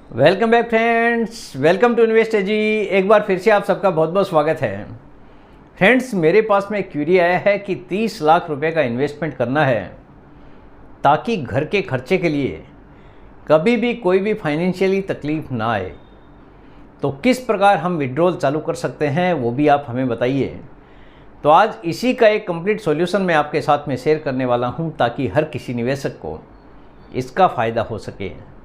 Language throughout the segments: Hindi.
Welcome back friends, welcome to invest ji. एक बार फिर से आप सबका बहुत बहुत स्वागत है। फ्रेंड्स, मेरे पास में क्यूरी आया है कि 30 लाख रुपए का इन्वेस्टमेंट करना है ताकि घर के खर्चे के लिए कभी भी कोई भी फाइनेंशियली तकलीफ ना आए। तो किस प्रकार हम विड्रॉल चालू कर सकते हैं वो भी आप हमें बताइए। तो आज इसी का एक कंप्लीट सॉल्यूशन मैं आपके साथ में शेयर करने वाला हूं ताकि हर किसी निवेशक को इसका फ़ायदा हो सके।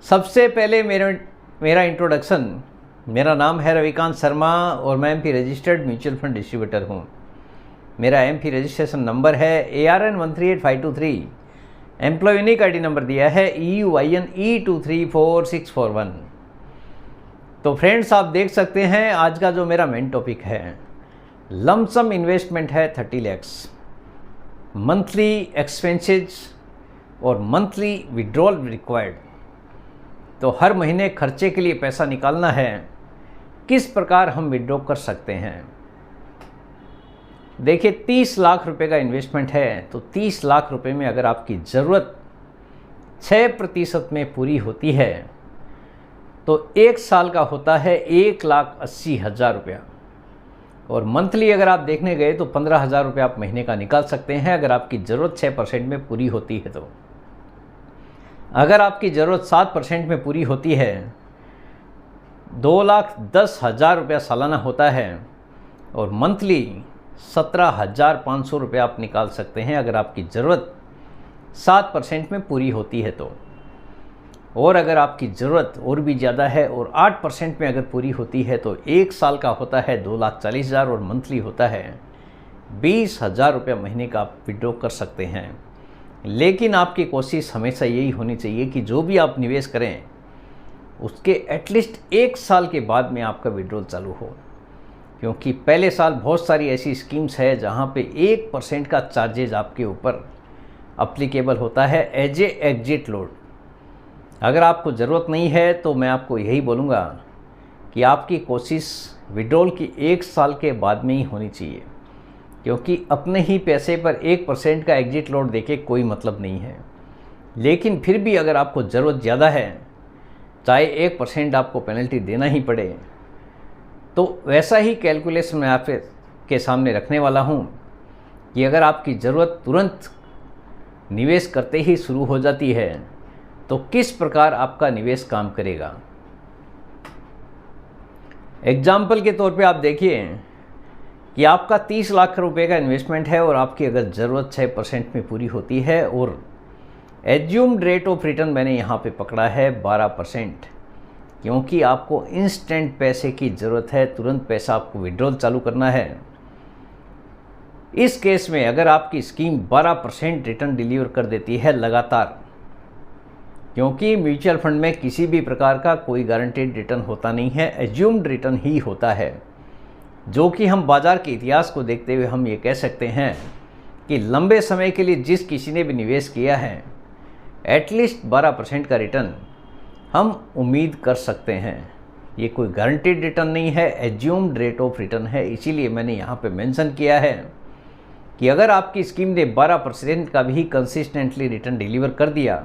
सबसे पहले मेरा इंट्रोडक्शन। मेरा नाम है रविकांत शर्मा और मैं MP registered mutual fund distributor हूं। मेरा एमपी रजिस्ट्रेशन नंबर है ARN 138523। Employee unique ID number दिया है EUINE234641। तो फ्रेंड्स, आप देख सकते हैं आज का जो मेरा मेन टॉपिक है, लमसम इन्वेस्टमेंट है 30 लैक्स, मंथली एक्सपेंसेस और मंथली विड्रॉल रिक्वायर्ड। तो हर महीने खर्चे के लिए पैसा निकालना है, किस प्रकार हम विड्रॉ कर सकते हैं। देखिए, 30 लाख रुपए का इन्वेस्टमेंट है, तो 30 लाख रुपए में अगर आपकी ज़रूरत 6% में पूरी होती है तो 1 साल का होता है 1,80,000 रुपया। और मंथली अगर आप देखने गए तो 15,000 रुपये आप महीने का निकाल सकते हैं अगर आपकी ज़रूरत 6% में पूरी होती है। तो अगर आपकी ज़रूरत 7% में पूरी होती है, 2,10,000 रुपया सालाना होता है और मंथली 17,500 रुपये आप निकाल सकते हैं अगर आपकी ज़रूरत 7% में पूरी होती है। तो और अगर आपकी ज़रूरत और भी ज़्यादा है और 8% में अगर पूरी होती है तो 1 साल का होता है 2,40,000 और मंथली होता है 20,000 रुपये महीने का आप विड्रॉ कर सकते हैं। लेकिन आपकी कोशिश हमेशा यही होनी चाहिए कि जो भी आप निवेश करें उसके एटलीस्ट 1 साल के बाद में आपका विड्रॉल चालू हो, क्योंकि पहले साल बहुत सारी ऐसी स्कीम्स है जहां पे 1% का चार्जेज आपके ऊपर अप्लीकेबल होता है एज ए एग्जिट लोड। अगर आपको ज़रूरत नहीं है तो मैं आपको यही बोलूँगा कि आपकी कोशिश विड्रॉल की 1 साल के बाद में ही होनी चाहिए, क्योंकि अपने ही पैसे पर 1% का एग्जिट लोड देके कोई मतलब नहीं है। लेकिन फिर भी अगर आपको ज़रूरत ज़्यादा है, चाहे 1% आपको पेनल्टी देना ही पड़े, तो वैसा ही कैलकुलेशन मैं आपके सामने रखने वाला हूँ कि अगर आपकी ज़रूरत तुरंत निवेश करते ही शुरू हो जाती है तो किस प्रकार आपका निवेश काम करेगा। एग्जाम्पल के तौर पे आप देखिए कि आपका 30 लाख रुपए का इन्वेस्टमेंट है और आपकी अगर ज़रूरत 6% में पूरी होती है और एज्यूम्ड रेट ऑफ रिटर्न मैंने यहाँ पे पकड़ा है 12%, क्योंकि आपको इंस्टेंट पैसे की ज़रूरत है, तुरंत पैसा आपको विड्रॉल चालू करना है। इस केस में अगर आपकी स्कीम 12% रिटर्न डिलीवर कर देती है लगातार, क्योंकि म्यूचुअल फंड में किसी भी प्रकार का कोई गारंटेड रिटर्न होता नहीं है, एज्यूम्ड रिटर्न ही होता है, जो कि हम बाज़ार के इतिहास को देखते हुए हम ये कह सकते हैं कि लंबे समय के लिए जिस किसी ने भी निवेश किया है एटलीस्ट 12% का रिटर्न हम उम्मीद कर सकते हैं। ये कोई गारंटेड रिटर्न नहीं है, एज्यूम्ड रेट ऑफ रिटर्न है। इसीलिए मैंने यहाँ पे मेंशन किया है कि अगर आपकी स्कीम ने 12% का भी कंसिस्टेंटली रिटर्न डिलीवर कर दिया,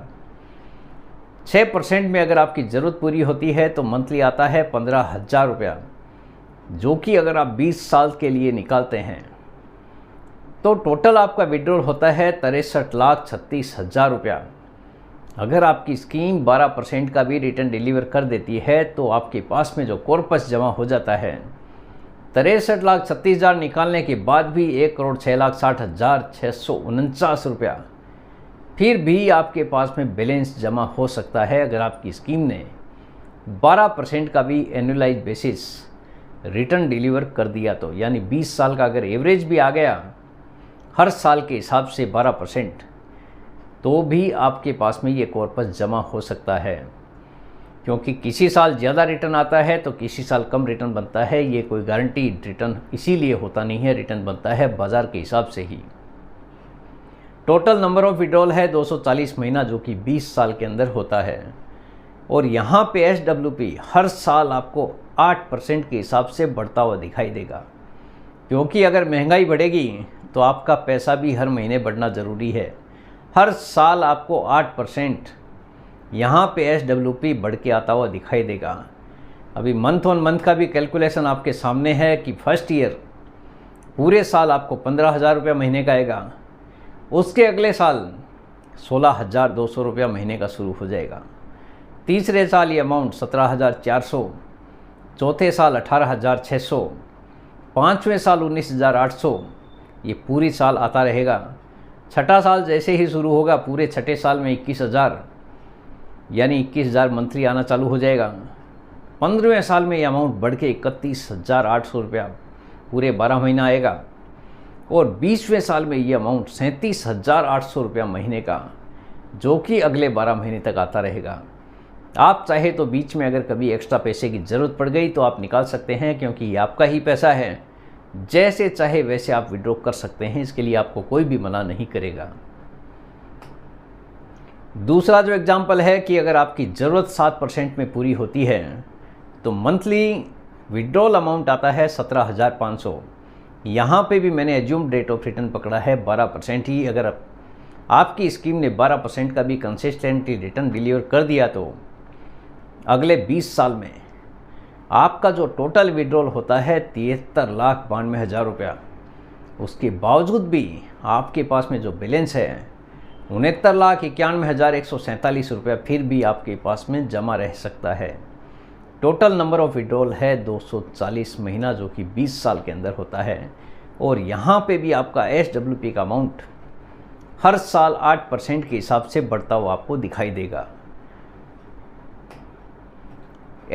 6% में अगर आपकी ज़रूरत पूरी होती है तो मंथली आता है 15,000 रुपया, जो कि अगर आप 20 साल के लिए निकालते हैं तो टोटल आपका विड्रॉल होता है 63,36,000 रुपया। अगर आपकी स्कीम 12% का भी रिटर्न डिलीवर कर देती है तो आपके पास में जो कॉर्पस जमा हो जाता है 63,36,000 निकालने के बाद भी 1,06,60,649 रुपया फिर भी आपके पास में बैलेंस जमा हो सकता है अगर आपकी स्कीम ने 12% का भी एनुअलाइज बेसिस रिटर्न डिलीवर कर दिया तो। यानी 20 साल का अगर एवरेज भी आ गया हर साल के हिसाब से 12%, तो भी आपके पास में ये कॉर्पस जमा हो सकता है, क्योंकि किसी साल ज़्यादा रिटर्न आता है तो किसी साल कम रिटर्न बनता है। ये कोई गारंटीड रिटर्न इसीलिए होता नहीं है, रिटर्न बनता है बाज़ार के हिसाब से ही। टोटल नंबर ऑफ विड्रॉल है 240 महीना, जो कि 20 साल के अंदर होता है। और यहाँ पे SWP हर साल आपको 8% के हिसाब से बढ़ता हुआ दिखाई देगा, क्योंकि अगर महंगाई बढ़ेगी तो आपका पैसा भी हर महीने बढ़ना ज़रूरी है। हर साल आपको 8% यहाँ पे SWP बढ़ के आता हुआ दिखाई देगा। अभी मंथ ऑन मंथ का भी कैलकुलेशन आपके सामने है कि फर्स्ट ईयर पूरे साल आपको 15,000 रुपया महीने का आएगा, उसके अगले साल 16,200 रुपया महीने का शुरू हो जाएगा, तीसरे साल ये अमाउंट 17,400, चौथे साल 18,600, पाँचवें साल 19,800, ये पूरी साल आता रहेगा। छठा साल जैसे ही शुरू होगा पूरे छठे साल में 21,000 यानी 21,000 मंथली आना चालू हो जाएगा। 15वें साल में ये अमाउंट बढ़ के 31,800 रुपया पूरे 12 महीना आएगा और 20वें साल में ये अमाउंट 37,800 रुपया महीने का, जो कि अगले 12 महीने तक आता रहेगा। आप चाहे तो बीच में अगर कभी एक्स्ट्रा पैसे की ज़रूरत पड़ गई तो आप निकाल सकते हैं, क्योंकि ये आपका ही पैसा है। जैसे चाहे वैसे आप विड्रॉ कर सकते हैं, इसके लिए आपको कोई भी मना नहीं करेगा। दूसरा जो एग्जाम्पल है कि अगर आपकी ज़रूरत 7% में पूरी होती है तो मंथली विड्रॉल अमाउंट आता है 17,500। यहाँ पे भी मैंने एज्यूम्ड रेट ऑफ रिटर्न पकड़ा है 12% ही। अगर आपकी स्कीम ने 12% का भी कंसिस्टेंटली रिटर्न डिलीवर कर दिया तो अगले 20 साल में आपका जो टोटल विड्रॉल होता है 73,92,000 रुपया। उसके बावजूद भी आपके पास में जो बैलेंस है 69,91,147 रुपया फिर भी आपके पास में जमा रह सकता है। टोटल नंबर ऑफ विड्रॉल है 240 महीना, जो कि 20 साल के अंदर होता है। और यहाँ पे भी आपका SWP का अमाउंट हर साल 8% के हिसाब से बढ़ता हुआ आपको दिखाई देगा।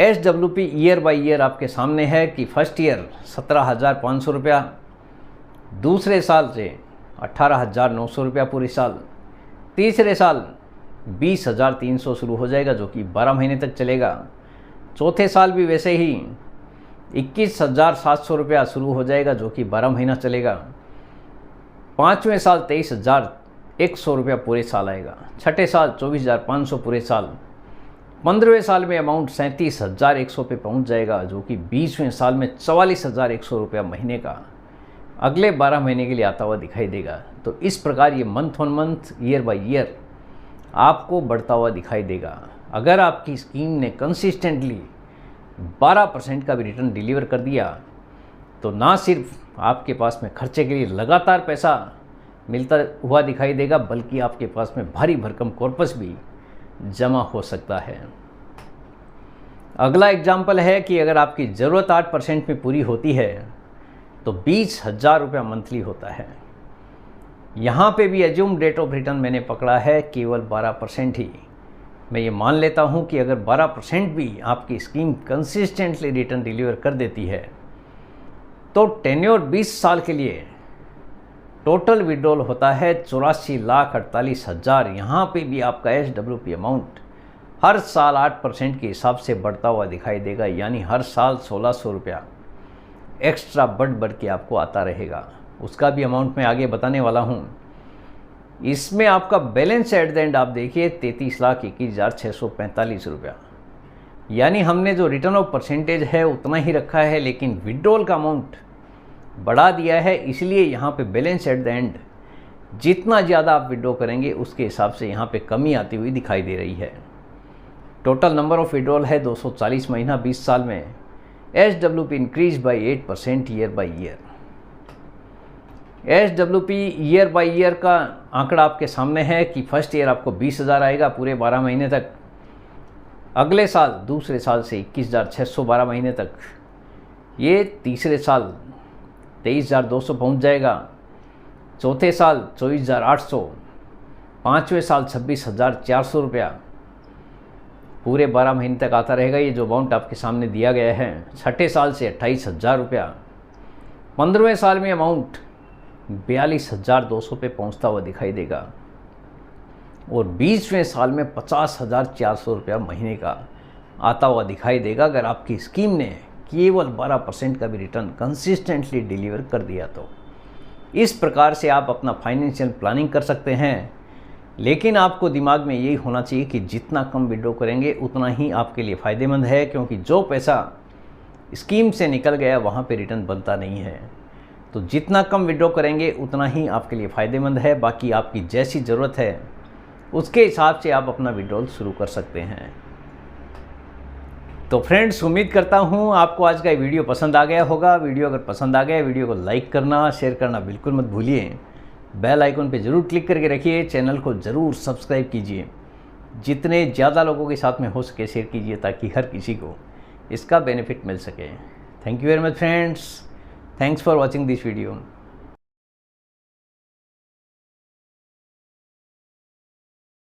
SWP ईयर बाय ईयर आपके सामने है कि फर्स्ट ईयर 17,500 रुपया, दूसरे साल से 18,900 रुपया पूरे साल, तीसरे साल 20,300 शुरू हो जाएगा जो कि 12 महीने तक चलेगा, चौथे साल भी वैसे ही 21,700 रुपया शुरू हो जाएगा जो कि 12 महीना चलेगा, पाँचवें साल 23,100 रुपया पूरे साल आएगा, छठे साल 24,500 पूरे साल, 15वें साल में अमाउंट 37,100 पे पहुंच जाएगा जो कि 20वें साल में 44,100 रुपया महीने का अगले 12 महीने के लिए आता हुआ दिखाई देगा। तो इस प्रकार ये month on month year by year आपको बढ़ता हुआ दिखाई देगा। अगर आपकी स्कीम ने कंसिस्टेंटली 12% का भी रिटर्न डिलीवर कर दिया तो ना सिर्फ आपके पास में खर्चे के लिए लगातार पैसा मिलता हुआ दिखाई देगा, बल्कि आपके पास में भारी भरकम कॉर्पस भी जमा हो सकता है। अगला एग्जाम्पल है कि अगर आपकी ज़रूरत 8% में पूरी होती है तो 20,000 रुपया मंथली होता है। यहाँ पे भी एज्यूम रेट ऑफ रिटर्न मैंने पकड़ा है केवल 12% ही। मैं ये मान लेता हूँ कि अगर 12% भी आपकी स्कीम कंसिस्टेंटली रिटर्न डिलीवर कर देती है तो टेन्योर 20 साल के लिए टोटल विड्रॉल होता है 84,48,000। यहाँ पे भी आपका SWP अमाउंट हर साल 8% के हिसाब से बढ़ता हुआ दिखाई देगा, यानी हर साल 1,600 रुपया एक्स्ट्रा बढ़ के आपको आता रहेगा। उसका भी अमाउंट मैं आगे बताने वाला हूँ। इसमें आपका बैलेंस एट द एंड आप देखिए 33,21,645 रुपया, यानी हमने जो रिटर्न ऑफ परसेंटेज है उतना ही रखा है, लेकिन विड्रॉल का अमाउंट बढ़ा दिया है। इसलिए यहाँ पे बैलेंस एट द एंड जितना ज़्यादा आप विड्रॉ करेंगे उसके हिसाब से यहाँ पे कमी आती हुई दिखाई दे रही है। टोटल नंबर ऑफ विड्रॉल है 240 महीना 20 साल में। SWP increase by 8% year by year. SWP year by year का आंकड़ा आपके सामने है कि फर्स्ट ईयर आपको 20,000 आएगा पूरे 12 महीने तक, अगले साल दूसरे साल से 21,600 12 महीने तक, ये तीसरे साल 23,200 पहुंच जाएगा, चौथे साल 24,800, पाँचवें साल 26,400 रुपया पूरे 12 महीने तक आता रहेगा। ये जो अमाउंट आपके सामने दिया गया है, छठे साल से 28,000 रुपया, 15वें साल में अमाउंट 42,200 पे पहुँचता हुआ दिखाई देगा और 20वें साल में 50,400 रुपया महीने का आता हुआ दिखाई देगा अगर आपकी स्कीम ने केवल 12% का भी रिटर्न कंसिस्टेंटली डिलीवर कर दिया तो। इस प्रकार से आप अपना फाइनेंशियल प्लानिंग कर सकते हैं, लेकिन आपको दिमाग में यही होना चाहिए कि जितना कम विड्रॉ करेंगे उतना ही आपके लिए फ़ायदेमंद है, क्योंकि जो पैसा स्कीम से निकल गया वहाँ पे रिटर्न बनता नहीं है। तो जितना कम विड्रॉ करेंगे उतना ही आपके लिए फ़ायदेमंद है। बाकी आपकी जैसी ज़रूरत है उसके हिसाब से आप अपना विड्रॉल शुरू कर सकते हैं। तो फ्रेंड्स, उम्मीद करता हूँ आपको आज का ये वीडियो पसंद आ गया होगा। वीडियो अगर पसंद आ गया, वीडियो को लाइक करना, शेयर करना बिल्कुल मत भूलिए। बेल आइकन पे ज़रूर क्लिक करके रखिए। चैनल को ज़रूर सब्सक्राइब कीजिए। जितने ज़्यादा लोगों के साथ में हो सके शेयर कीजिए, ताकि हर किसी को इसका बेनिफिट मिल सके। Thank you very much friends. Thanks for watching this video.